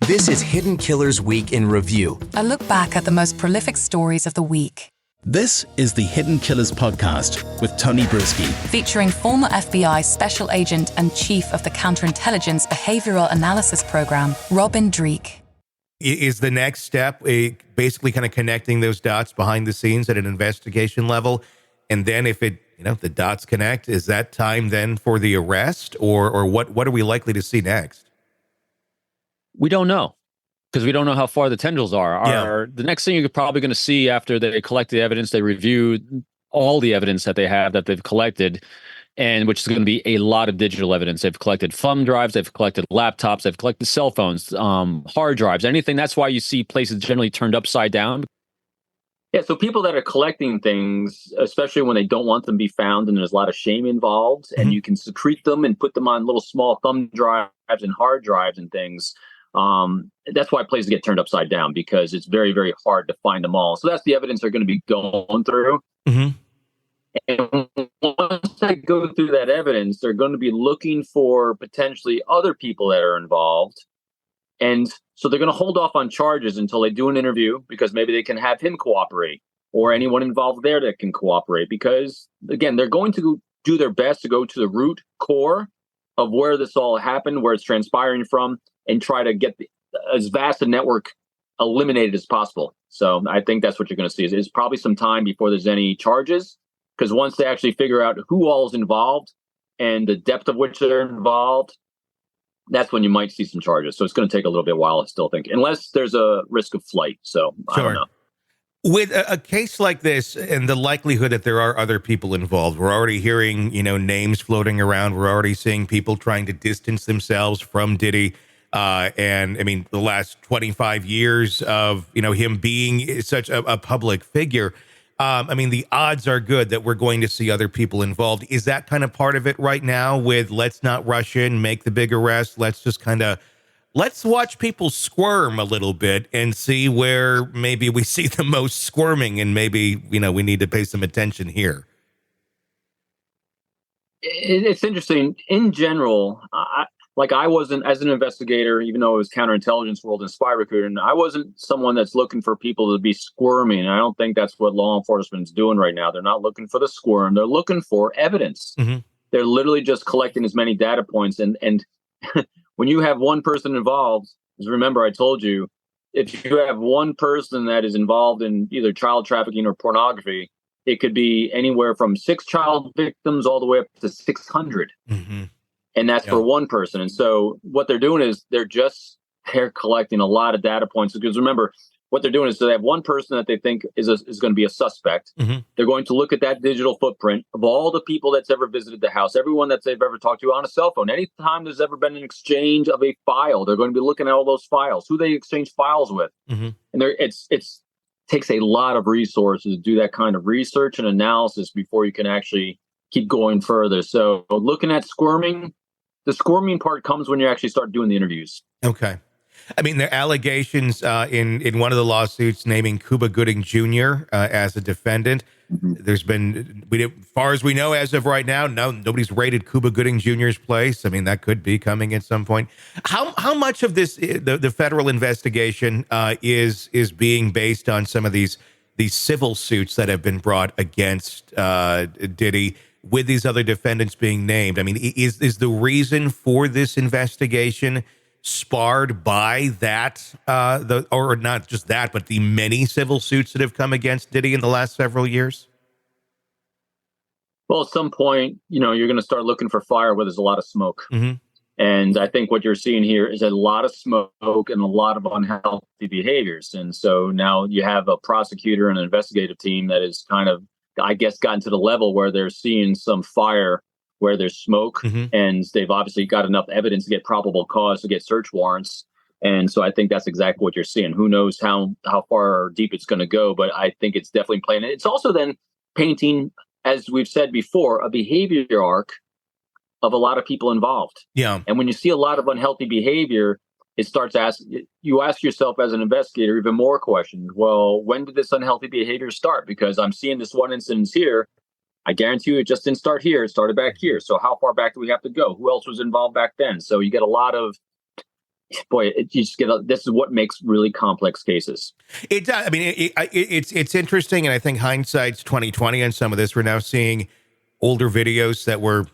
This is Hidden Killers Week in Review. A look back at the most prolific stories of the week. This is the Hidden Killers podcast with Tony Brueski. Featuring former FBI Special Agent and Chief of the Counterintelligence Behavioral Analysis Program, Robin Dreeke. Is the next step basically kind of connecting those dots behind the scenes at an investigation level? And then if the dots connect, is that time then for the arrest? Or what are we likely to see next? We don't know, because we don't know how far the tendrils are. The next thing you're probably going to see after they collect the evidence, they review all the evidence that they have that they've collected, and which is going to be a lot of digital evidence. They've collected thumb drives, they've collected laptops, they've collected cell phones, hard drives, anything. That's why you see places generally turned upside down. Yeah, so people that are collecting things, especially when they don't want them to be found and there's a lot of shame involved, and you can secrete them and put them on little small thumb drives and hard drives and things. That's why places get turned upside down, because it's very, very hard to find them all. So that's the evidence they're going to be going through. Mm-hmm. And once they go through that evidence, they're going to be looking for potentially other people that are involved. And so they're going to hold off on charges until they do an interview, because maybe they can have him cooperate, or anyone involved there that can cooperate. Because, again, they're going to do their best to go to the root core of where this all happened, where it's transpiring from, and try to get as vast a network eliminated as possible. So I think that's what you're going to see. It's probably some time before there's any charges, because once they actually figure out who all is involved and the depth of which they're involved, that's when you might see some charges. So it's going to take a little bit while, I still think, unless there's a risk of flight. So I don't know. With a case like this and the likelihood that there are other people involved, we're already hearing, names floating around. We're already seeing people trying to distance themselves from Diddy. And I mean, the last 25 years of, him being such a public figure. I mean, the odds are good that we're going to see other people involved. Is that kind of part of it right now with let's not rush in, make the big arrest. Let's just let's watch people squirm a little bit and see where maybe we see the most squirming, and maybe, we need to pay some attention here. It's interesting. In general, I wasn't, as an investigator, even though it was counterintelligence world and spy recruiting, I wasn't someone that's looking for people to be squirming. I don't think that's what law enforcement is doing right now. They're not looking for the squirm. They're looking for evidence. Mm-hmm. They're literally just collecting as many data points. And when you have one person involved, because remember, I told you, if you have one person that is involved in either child trafficking or pornography, it could be anywhere from 6 child victims all the way up to 600. Mm-hmm. And that's for one person. And so what they're doing is they're collecting a lot of data points. Because remember, what they're doing is, so they have one person that they think is going to be a suspect. Mm-hmm. They're going to look at that digital footprint of all the people that's ever visited the house, everyone that they've ever talked to on a cell phone. Anytime there's ever been an exchange of a file, they're going to be looking at all those files, who they exchange files with. Mm-hmm. And it's takes a lot of resources to do that kind of research and analysis before you can actually keep going further. So looking at squirming, the squirming part comes when you actually start doing the interviews. Okay. I mean, there are allegations in one of the lawsuits naming Cuba Gooding Jr. As a defendant. Mm-hmm. There's been, as far as we know, as of right now, nobody's raided Cuba Gooding Jr.'s place. I mean, that could be coming at some point. How much of this, the federal investigation, is being based on some of these civil suits that have been brought against Diddy, with these other defendants being named? I mean, is the reason for this investigation sparred by that, or not just that, but the many civil suits that have come against Diddy in the last several years? Well, at some point, you're going to start looking for fire where there's a lot of smoke. Mm-hmm. And I think what you're seeing here is a lot of smoke and a lot of unhealthy behaviors. And so now you have a prosecutor and an investigative team that is kind of, I guess, gotten to the level where they're seeing some fire where there's smoke, mm-hmm. and they've obviously got enough evidence to get probable cause to get search warrants. And so I think that's exactly what you're seeing. Who knows how far deep it's going to go, but I think it's definitely playing. It's also then painting, as we've said before, a behavior arc of a lot of people involved. Yeah. And when you see a lot of unhealthy behavior, it starts you ask yourself as an investigator even more questions. Well, when did this unhealthy behavior start? Because I'm seeing this one instance here. I guarantee you it just didn't start here. It started back here. So how far back do we have to go? Who else was involved back then? So you get a lot of boy, you just this is what makes really complex cases. It does. I mean, it's interesting, and I think hindsight's 2020 on some of this. We're now seeing older videos that were,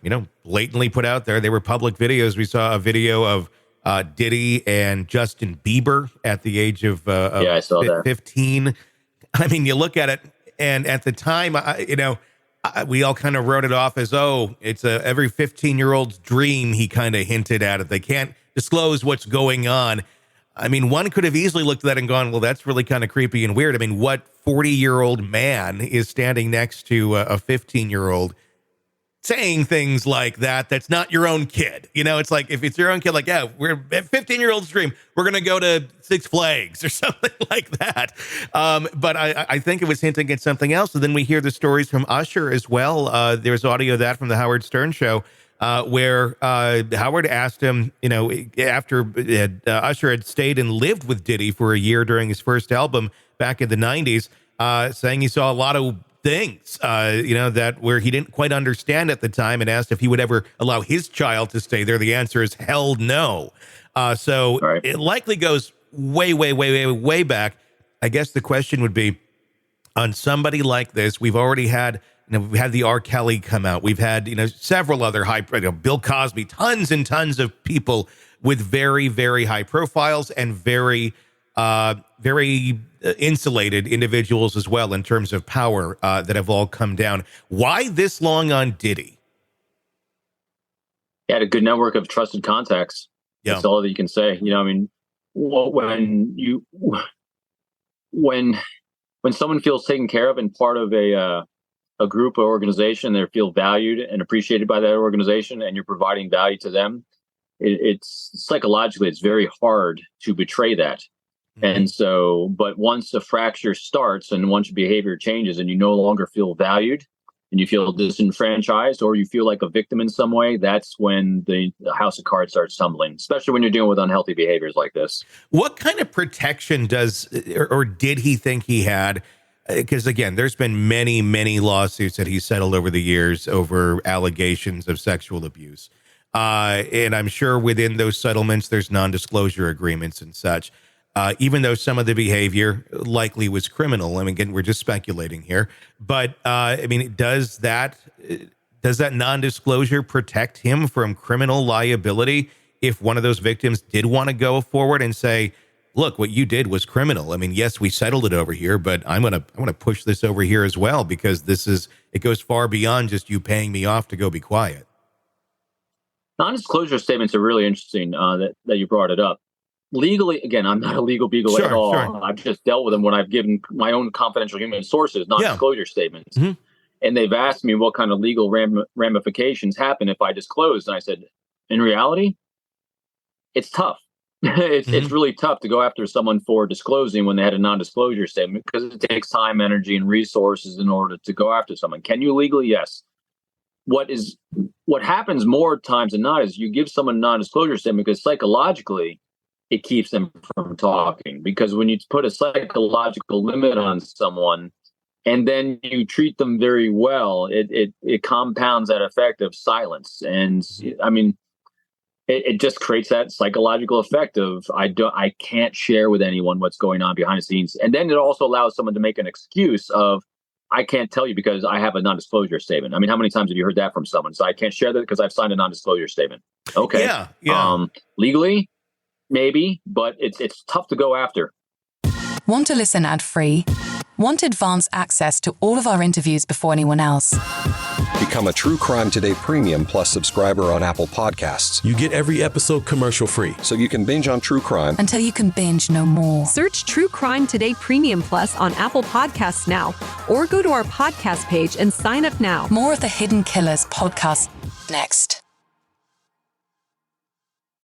blatantly put out there. They were public videos. We saw a video of Diddy and Justin Bieber at the age of I saw that. 15. I mean, you look at it, and at the time, we all kind of wrote it off as, it's every 15-year-old's dream. He kind of hinted at it. They can't disclose what's going on. I mean, one could have easily looked at that and gone, well, that's really kind of creepy and weird. I mean, what 40-year-old man is standing next to a 15-year-old saying things like that? That's not your own kid. It's like, if it's your own kid, like, yeah, we're at 15-year-old's dream, we're going to go to Six Flags or something like that. But I think it was hinting at something else. And then we hear the stories from Usher as well. There's audio of that from the Howard Stern show, where Howard asked him, after Usher had stayed and lived with Diddy for a year during his first album back in the 90s, saying he saw a lot of things, that where he didn't quite understand at the time, and asked if he would ever allow his child to stay there. The answer is hell no. So right. It likely goes way, way, way, way, way back. I guess the question would be, on somebody like this, we've already had, we've had the R. Kelly come out. We've had, several other Bill Cosby, tons and tons of people with very, very high profiles and very insulated individuals as well in terms of power that have all come down. Why this long on Diddy? He had a good network of trusted contacts. Yeah. That's all that you can say. When someone feels taken care of and part of a group or organization, they feel valued and appreciated by that organization, and you're providing value to them, it's psychologically, it's very hard to betray that. And so, but once a fracture starts and once your behavior changes and you no longer feel valued and you feel disenfranchised or you feel like a victim in some way, that's when the house of cards starts tumbling, especially when you're dealing with unhealthy behaviors like this. What kind of protection does, or did he think he had? Because again, there's been many, many lawsuits that he's settled over the years over allegations of sexual abuse. And I'm sure within those settlements, there's non-disclosure agreements and such. Even though some of the behavior likely was criminal. I mean, again, we're just speculating here. But, does that non-disclosure protect him from criminal liability if one of those victims did want to go forward and say, look, what you did was criminal? I mean, yes, we settled it over here, but I'm going to push this over here as well, because it goes far beyond just you paying me off to go be quiet. Non-disclosure statements are really interesting that you brought it up. Legally, again, I'm not a legal beagle at all. Sure. I've just dealt with them when I've given my own confidential human sources non-disclosure statements. Mm-hmm. And they've asked me what kind of legal ramifications happen if I disclose. And I said, in reality, it's tough. It's really tough to go after someone for disclosing when they had a non-disclosure statement, because it takes time, energy, and resources in order to go after someone. Can you legally? Yes. What happens more times than not is you give someone a non-disclosure statement because psychologically, it keeps them from talking, because when you put a psychological limit on someone and then you treat them very well, it compounds that effect of silence. And I mean, it just creates that psychological effect of I can't share with anyone what's going on behind the scenes. And then it also allows someone to make an excuse of, I can't tell you because I have a non-disclosure statement. I mean, how many times have you heard that from someone? So I can't share that because I've signed a non-disclosure statement. Okay. Yeah. Legally, maybe, but it's tough to go after. Want to listen ad-free? Want advanced access to all of our interviews before anyone else? Become a True Crime Today Premium Plus subscriber on Apple Podcasts. You get every episode commercial-free, so you can binge on true crime until you can binge no more. Search True Crime Today Premium Plus on Apple Podcasts now, or go to our podcast page and sign up now. More of the Hidden Killers podcast next.